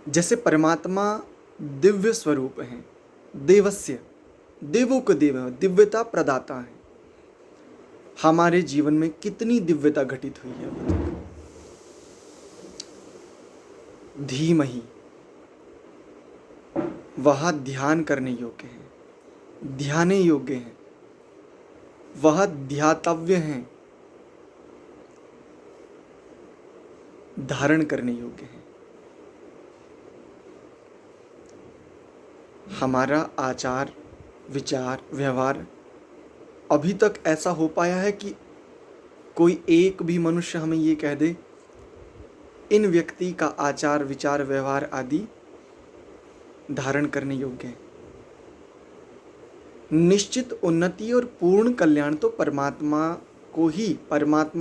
जैसे परमात्मा दिव्य स्वरूप हैं, देवस्य, देवों को देव, दिव्यता प्रदाता है। हमारे जीवन में कितनी दिव्यता घटित हुई है अभी तक। धीमहि, वह ध्यान करने योग्य है, ध्याने योग्य है, वह ध्यातव्य है, धारण करने योग्य है। हमारा आचार विचार व्यवहार अभी तक ऐसा हो पाया है कि कोई एक भी मनुष्य हमें ये कह दे इन व्यक्ति का आचार विचार व्यवहार आदि धारण करने योग्य है। निश्चित उन्नति और पूर्ण कल्याण तो परमात्मा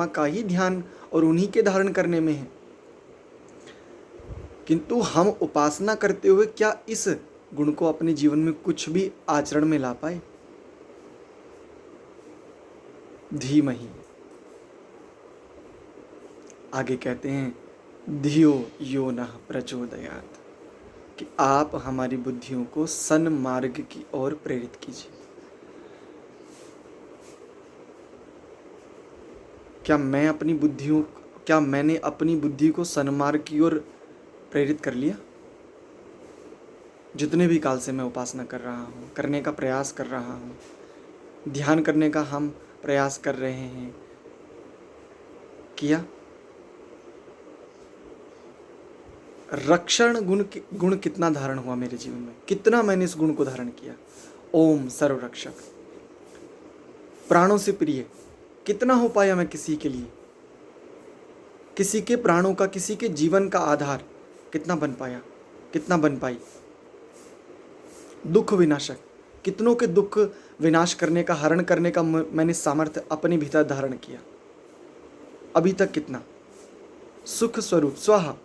का ही ध्यान और उन्हीं के धारण करने में है। किंतु हम उपासना करते हुए क्या इस गुण को अपने जीवन में कुछ भी आचरण में ला पाए? धीमहि, आगे कहते हैं धियो यो नः प्रचोदयात्, कि आप हमारी बुद्धियों को सन्मार्ग की ओर प्रेरित कीजिए। क्या मैंने अपनी बुद्धि को सन्मार्ग की ओर प्रेरित कर लिया? जितने भी काल से मैं उपासना कर रहा हूँ, करने का प्रयास कर रहा हूँ, ध्यान करने का हम प्रयास कर रहे हैं, किया? रक्षण गुण कितना धारण हुआ मेरे जीवन में? कितना मैंने इस गुण को धारण किया? ओम सर्वरक्षक, प्राणों से प्रिय कितना हो पाया मैं किसी के लिए? किसी के प्राणों का, किसी के जीवन का आधार कितना बन पाया, कितना बन पाई? दुख विनाशक, कितनों के दुख विनाश करने का, हरण करने का मैंने सामर्थ्य अपने भीतर धारण किया। अभी तक कितना? सुख स्वरूप स्वाहा,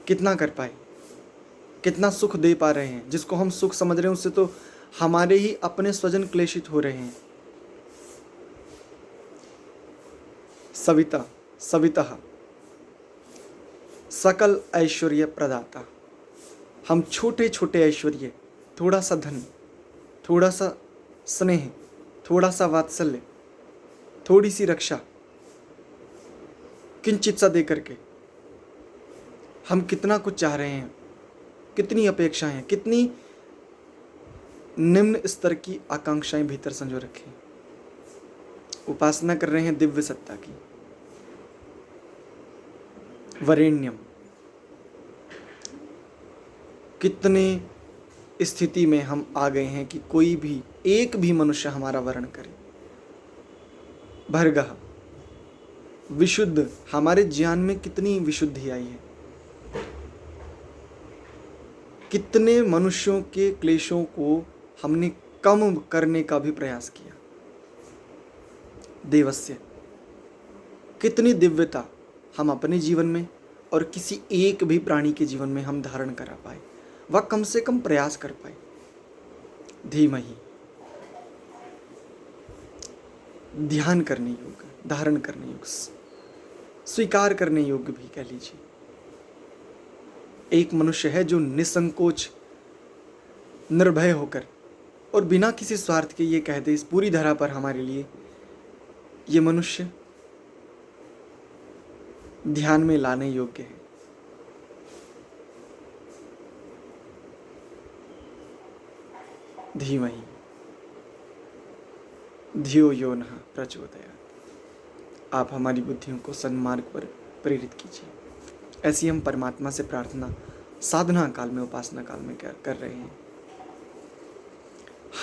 कितना कर पाए? कितना सुख दे पा रहे हैं? जिसको हम सुख समझ रहे हैं उससे तो हमारे ही अपने स्वजन क्लेशित हो रहे हैं। सवितः सकल ऐश्वर्य प्रदाता, हम छोटे छोटे ऐश्वर्य, थोड़ा सा धन, थोड़ा सा स्नेह, थोड़ा सा वात्सल्य, थोड़ी सी रक्षा, किंचित सा दे करके हम कितना कुछ चाह रहे हैं, कितनी अपेक्षाएं हैं, कितनी निम्न स्तर की आकांक्षाएं भीतर संजो रखी। उपासना कर रहे हैं दिव्य सत्ता की, वरेण्यम, कितने स्थिति में हम आ गए हैं कि कोई भी एक भी मनुष्य हमारा वर्ण करे। भर्गः, विशुद्ध, हमारे ज्ञान में कितनी विशुद्धि आई है, कितने मनुष्यों के क्लेशों को हमने कम करने का भी प्रयास किया। देवस्य, कितनी दिव्यता हम अपने जीवन में और किसी एक भी प्राणी के जीवन में हम धारण करा पाए, वह कम से कम प्रयास कर पाए। धीमहि, ध्यान करने योग्य, धारण करने योग्य, स्वीकार करने योग्य भी कह लीजिए। एक मनुष्य है जो निसंकोच निर्भय होकर और बिना किसी स्वार्थ के ये कह दे इस पूरी धरा पर हमारे लिए, ये मनुष्य ध्यान में लाने योग्य है। धीमहि धियो यो नः प्रचोदयात्, आप हमारी बुद्धियों को सन्मार्ग पर प्रेरित कीजिए। ऐसी हम परमात्मा से प्रार्थना साधना काल में, उपासना काल में कर रहे हैं।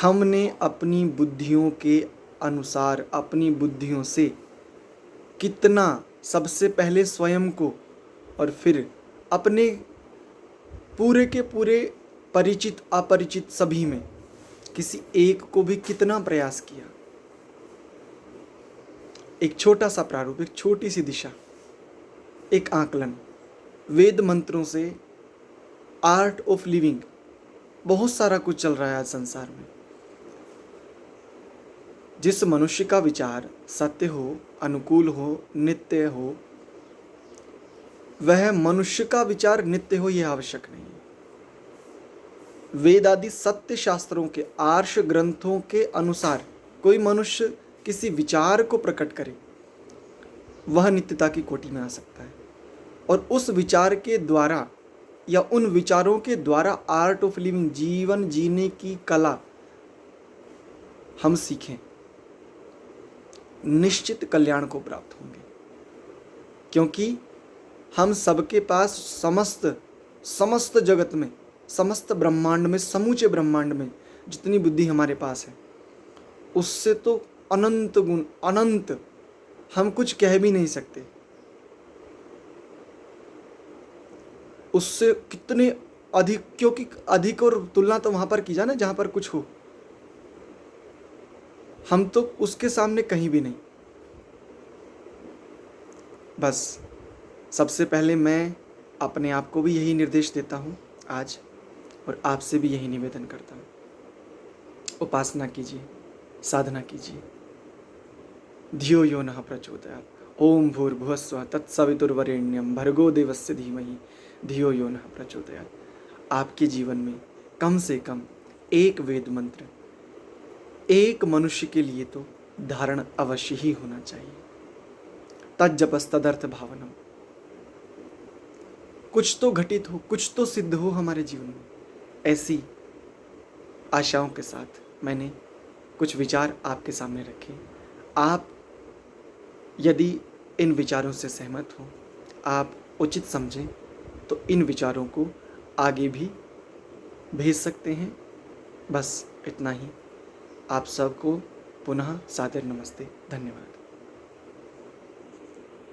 हमने अपनी बुद्धियों के अनुसार, अपनी बुद्धियों से कितना, सबसे पहले स्वयं को और फिर अपने पूरे के पूरे परिचित अपरिचित सभी में किसी एक को भी कितना प्रयास किया। एक छोटा सा प्रारूप, एक छोटी सी दिशा, एक आकलन, वेद मंत्रों से आर्ट ऑफ लिविंग, बहुत सारा कुछ चल रहा है आज संसार में। जिस मनुष्य का विचार सत्य हो, अनुकूल हो, नित्य हो, वह मनुष्य का विचार नित्य हो, यह आवश्यक नहीं है। वेद आदि सत्य शास्त्रों के आर्ष ग्रंथों के अनुसार कोई मनुष्य किसी विचार को प्रकट करे, वह नित्यता की कोटि में आ सकता है। और उस विचार के द्वारा या उन विचारों के द्वारा आर्ट ऑफ लिविंग, जीवन जीने की कला हम सीखें, निश्चित कल्याण को प्राप्त होंगे। क्योंकि हम सबके पास समस्त जगत में, समस्त ब्रह्मांड में, समूचे ब्रह्मांड में जितनी बुद्धि हमारे पास है, उससे तो अनंत गुण, अनंत, हम कुछ कह भी नहीं सकते। उससे कितने अधिक, क्योंकि अधिक और तुलना तो वहां पर की जाए ना जहां पर कुछ हो, हम तो उसके सामने कहीं भी नहीं। बस सबसे पहले मैं अपने आप को भी यही निर्देश देता हूँ आज, और आपसे भी यही निवेदन करता हूँ। उपासना कीजिए, साधना कीजिए। धियो यो नः प्रचोदयात्। ओम भूर्भुवस्सुवः तत्सवितुर्वरेण्यं भर्गो देवस्य धीमहि धियो यो नः प्रचोदयात्। आपके जीवन में कम से कम एक वेद मंत्र एक मनुष्य के लिए तो धारण अवश्य ही होना चाहिए। तज्जपस्तदर्थ भावनम। कुछ तो घटित हो, कुछ तो सिद्ध हो हमारे जीवन में, ऐसी आशाओं के साथ मैंने कुछ विचार आपके सामने रखे। आप यदि इन विचारों से सहमत हो, आप उचित समझें, तो इन विचारों को आगे भी भेज सकते हैं। बस इतना ही। आप सबको पुनः सादर नमस्ते, धन्यवाद।